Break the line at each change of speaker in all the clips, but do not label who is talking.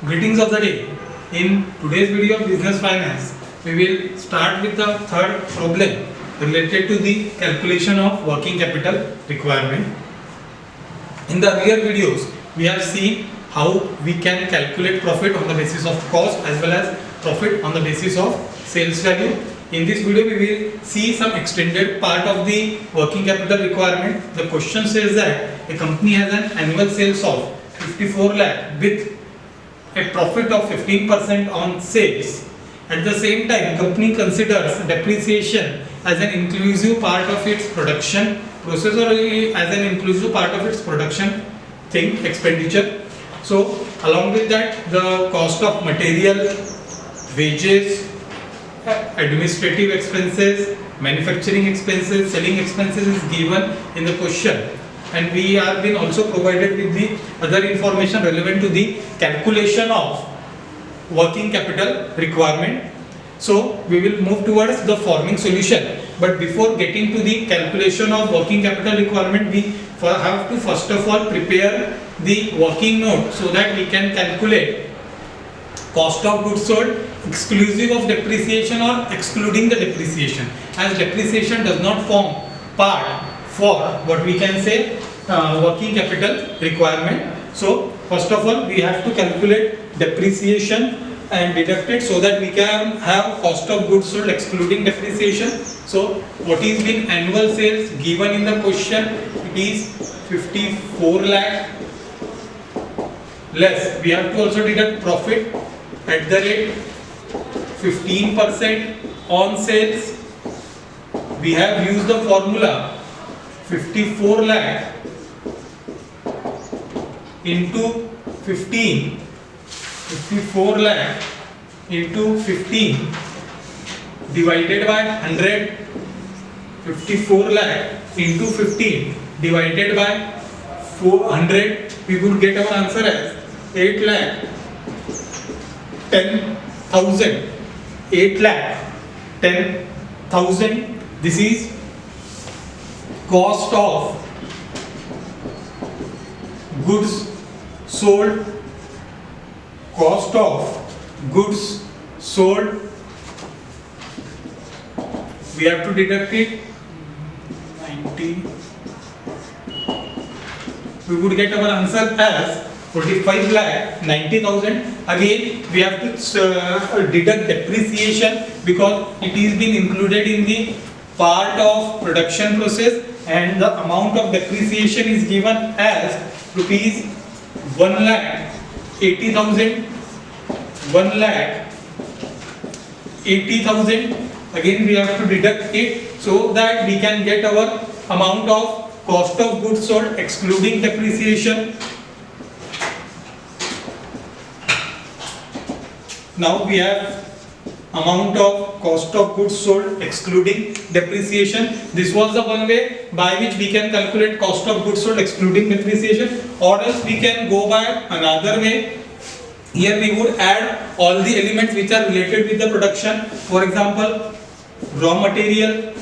Greetings of the day. In today's video of business finance, we will start with the third problem related to the calculation of working capital requirement. In the earlier videos, we have seen how we can calculate profit on the basis of cost as well as profit on the basis of sales value. In this video, we will see some extended part of the working capital requirement. The question says that a company has an annual sales of 54 lakh with a profit of 15% on sales. At the same time, company considers depreciation as an inclusive part of its production process or as an inclusive part of its production expenditure. So along with that, the cost of material, wages, administrative expenses, manufacturing expenses, selling expenses is given in the question, and we have been also provided with the other information relevant to the calculation of working capital requirement. So we will move towards the forming solution, but before getting to the calculation of working capital requirement, we have to first of all prepare the working note so that we can calculate cost of goods sold exclusive of depreciation or excluding the depreciation, as depreciation does not form part for what we can say working capital requirement. So first of all, we have to calculate depreciation and deduct it so that we can have cost of goods sold excluding depreciation. So what is been annual sales given in the question? It is 54 lakh less. We have to also deduct profit at the rate 15% on sales. We have used the formula 54 lakh into 15, 54 lakh into 15 divided by 100, 54 lakh into 15 divided by 400, we would get our answer as 8 lakh 10,000. 8 lakh 10,000. This is cost of goods sold. Cost of goods sold. We have to deduct it 90. We would get our answer as 45 lakh 90,000. Again, we have to deduct depreciation because it is been included in the part of production process, and the amount of depreciation is given as rupees 1 lakh 80,000. 1 lakh 80,000. Again, we have to deduct it so that we can get our amount of cost of goods sold excluding depreciation. Now we have amount of cost of goods sold excluding depreciation. This was the one way by which we can calculate cost of goods sold excluding depreciation, or else we can go by another way. Here we would add all the elements which are related with the production. For example, raw material,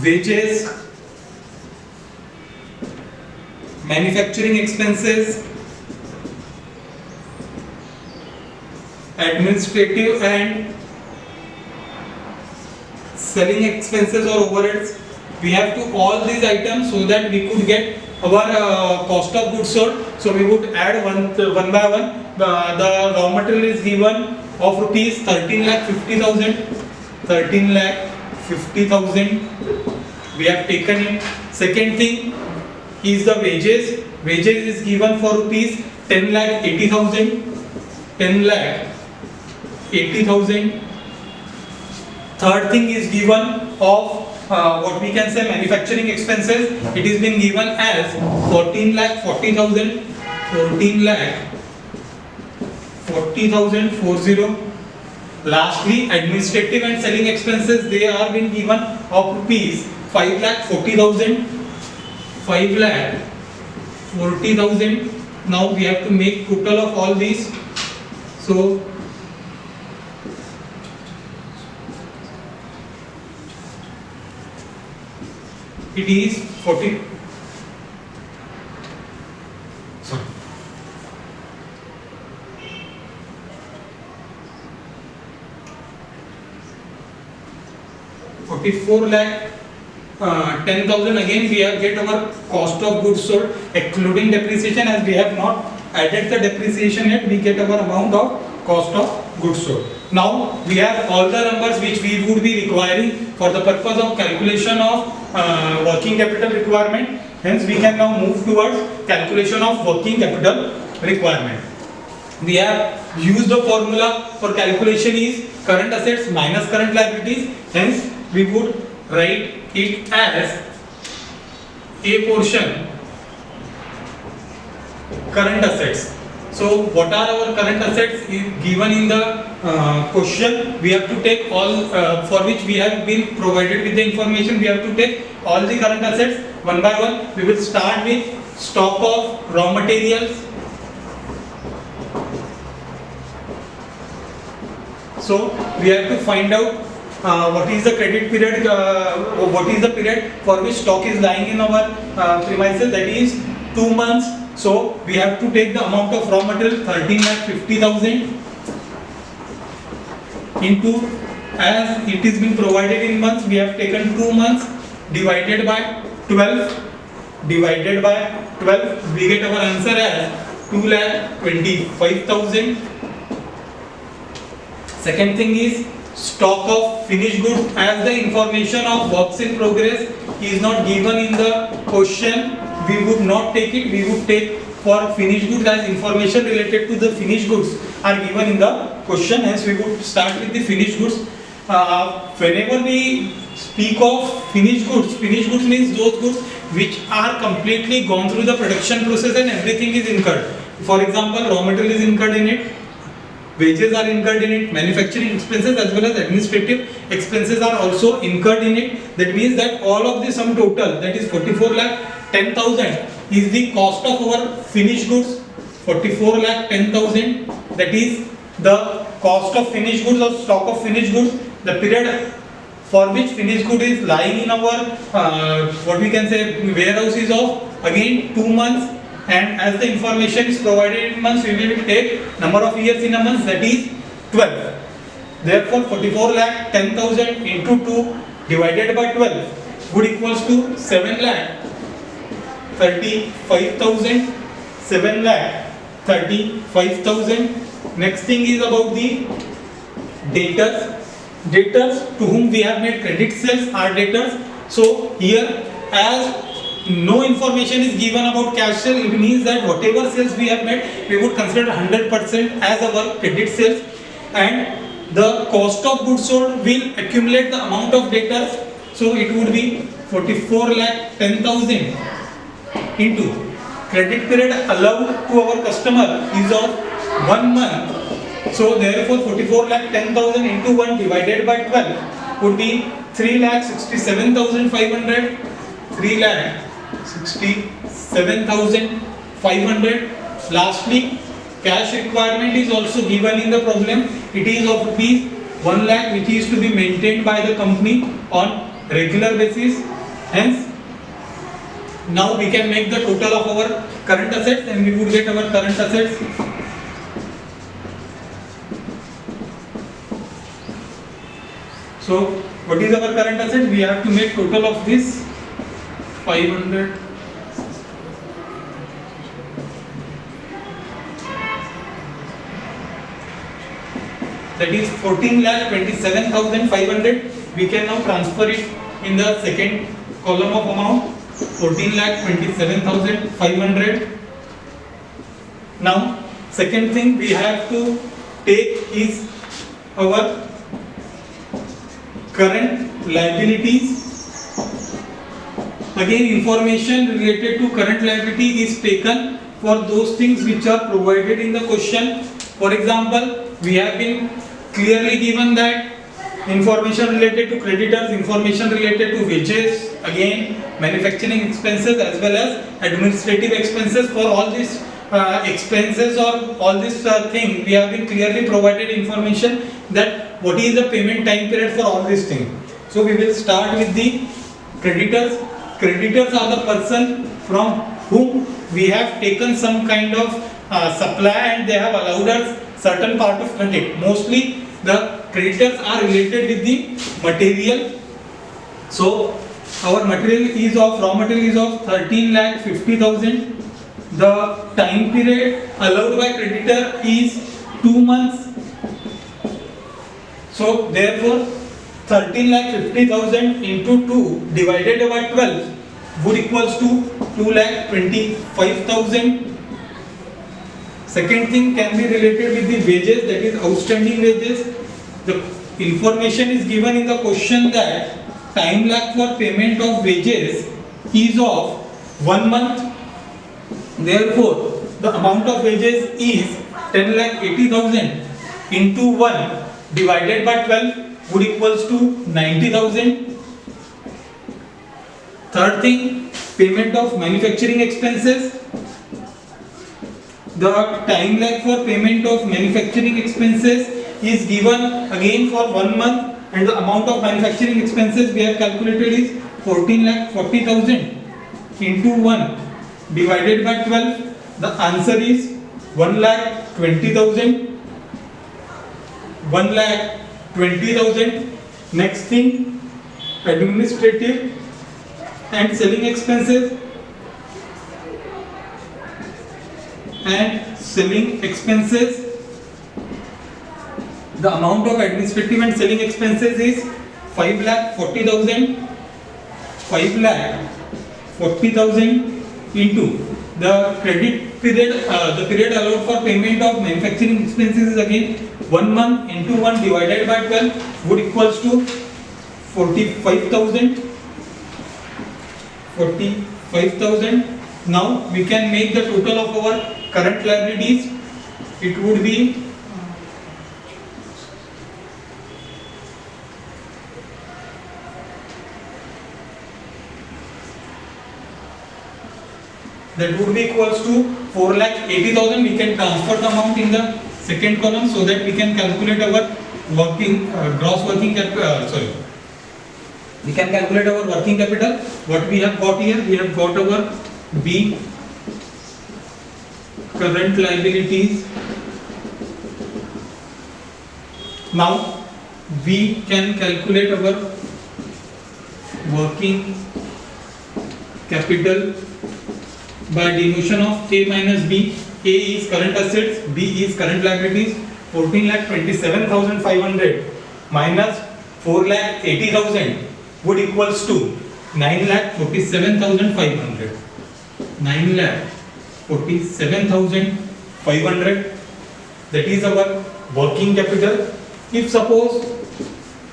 wages, manufacturing expenses, administrative and selling expenses or overheads. We have to all these items so that we could get our cost of goods sold. So we would add one by one. The raw material is given of rupees 13 lakh 50,000. 13 lakh 50,000. We have taken it. Second thing is the wages. Wages is given for rupees 10 lakh 80,000. 10 lakh 80,000. Third thing is given of what we can say manufacturing expenses. It is been given as 14 lakh 40,000. 14 lakh 40,000 40. Lastly, administrative and selling expenses, they are been given of rupees 5 lakh 40,000. 5 lakh 40,000. Now we have to make total of all these. So it is 40. Sorry. 44 lakh 10,000. Again we have get our cost of goods sold excluding depreciation, as we have not added the depreciation yet. We get our amount of cost of goods sold. Now we have all the numbers which we would be requiring for the purpose of calculation of working capital requirement. Hence we can now move towards calculation of working capital requirement. We have used the formula for calculation is current assets minus current liabilities. Hence we would write it as a portion current assets. So what are our current assets given in the question? We have to take all for which we have been provided with the information. We have to take all the current assets one by one. We will start with stock of raw materials. So we have to find out what is the credit period, what is the period for which stock is lying in our premises, that is 2 months. So we have to take the amount of raw material 13,50,000 into, as it is been provided in months, we have taken 2 months divided by 12. Divided by 12, we get our answer as 2,25,000. Second thing is stock of finished goods. As the information of works in progress is not given in the question, we would not take it. We would take for finished goods, as information related to the finished goods are given in the question. Hence we would start with the finished goods. Whenever we speak of finished goods means those goods which are completely gone through the production process and everything is incurred. For example, raw material is incurred in it, wages are incurred in it, manufacturing expenses as well as administrative expenses are also incurred in it. That means that all of the sum total, that is 44,10,000, is the cost of our finished goods. 44,10,000, that is the cost of finished goods or stock of finished goods. The period for which finished good is lying in our what we can say warehouse is of again 2 months. And as the information is provided in months, we will take number of years in a month, that is 12. Therefore 44,10,000 into 2 divided by 12 would equals to 7,35,000. 7,35,000. Next thing is about the debtors. Debtors to whom we have made credit sales are debtors. So here, as no information is given about cash sale, it means that whatever sales we have made, we would consider 100% as our credit sales, and the cost of goods sold will accumulate the amount of debtors. So it would be 44,10,000 into credit period allowed to our customer is of 1 month. So therefore 44,10,000 into 1 divided by 12 would be 3,67,500. 3,67,500. Lastly, cash requirement is also given in the problem. It is of rupees 1 lakh, which is to be maintained by the company on regular basis. Hence, now we can make the total of our current assets and we would get our current assets. So what is our current asset? We have to make total of this 500. That is 14,27,500. We can now transfer it in the second column of amount, 14,27,500. Now second thing we have to take is our current liabilities. Again, information related to current liability is taken for those things which are provided in the question. For example, we have been clearly given that information related to creditors, information related to wages, again manufacturing expenses as well as administrative expenses. For all these expenses or all this thing, we have been clearly provided information that what is the payment time period for all these things. So we will start with the creditors. Creditors are the person from whom we have taken some kind of supply and they have allowed us certain part of credit. Mostly the creditors are related with the material So our material is of raw material is of 13,50,000. The time period allowed by creditor is 2 months. So therefore 13,50,000 into 2 divided by 12 would equals to 2,25,000. Second thing can be related with the wages, that is outstanding wages. The information is given in the question that time lag for payment of wages is of 1 month. Therefore, the amount of wages is 10,80,000 into 1 divided by 12 would equals to 90,000. Third thing, payment of manufacturing expenses. The time lag for payment of manufacturing expenses is given again for 1 month, and the amount of manufacturing expenses we have calculated is 14,40,000 into 1 divided by 12. The answer is 1,20,000. 1,20,000. Next thing, administrative and selling expenses. The amount of administrative and selling expenses is 5,40,000. 5,40,000 into the credit period, the period allowed for payment of manufacturing expenses is again 1 month into 1 divided by 12 would equals to 45,000. 45,000. Now we can make the total of our current liabilities. It would be equals to 4,80,000. We can transfer the amount in the second column so that we can calculate our gross working capital. We can calculate our working capital. What we have got here, we have got our B, current liabilities. Now we can calculate our working capital by denotation of A minus B. A is current assets, B is current liabilities. 14,27,500 minus 4,80,000 would equals to 9,47,500. 9,47,500. That is our working capital. If suppose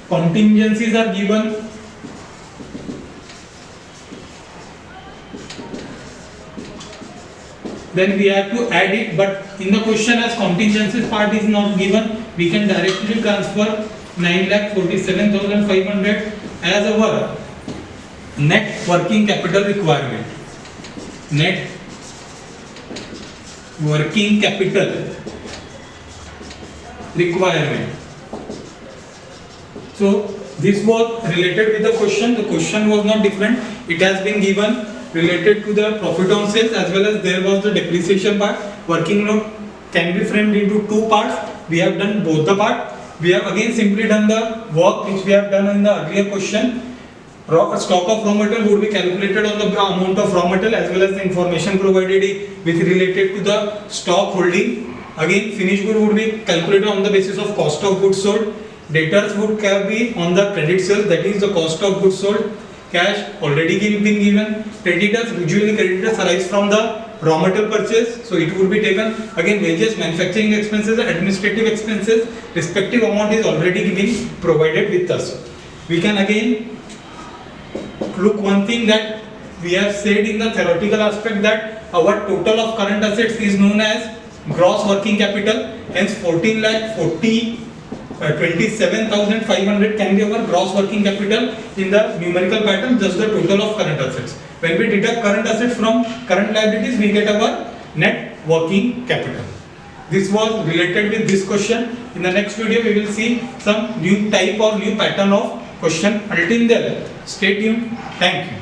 contingencies are given, then we have to add it, but in the question as contingencies part is not given, we can directly transfer 9,47,500 as our net working capital requirement. Net working capital requirement. So this was related with the question. The question was not different. It has been given related to the profit on sales, as well as there was the depreciation part. Working note can be framed into two parts. We have done both the part. We have again simply done the work which we have done in the earlier question. Stock of raw material would be calculated on the amount of raw material as well as the information provided with related to the stock holding. Again, finished good would be calculated on the basis of cost of goods sold. Debtors would be on the credit sales, that is the cost of goods sold. Cash already been given. Creditors, usually creditors arise from the raw material purchase, so it would be taken. Again, wages, manufacturing expenses, administrative expenses, respective amount is already been provided with us. We can again look one thing that we have said in the theoretical aspect, that our total of current assets is known as gross working capital. Hence 27,500 can be our gross working capital in the numerical pattern, just the total of current assets. When we deduct current assets from current liabilities, we get our net working capital. This was related with this question. In the next video, we will see some new type or new pattern of question. Until then, stay tuned. Thank you.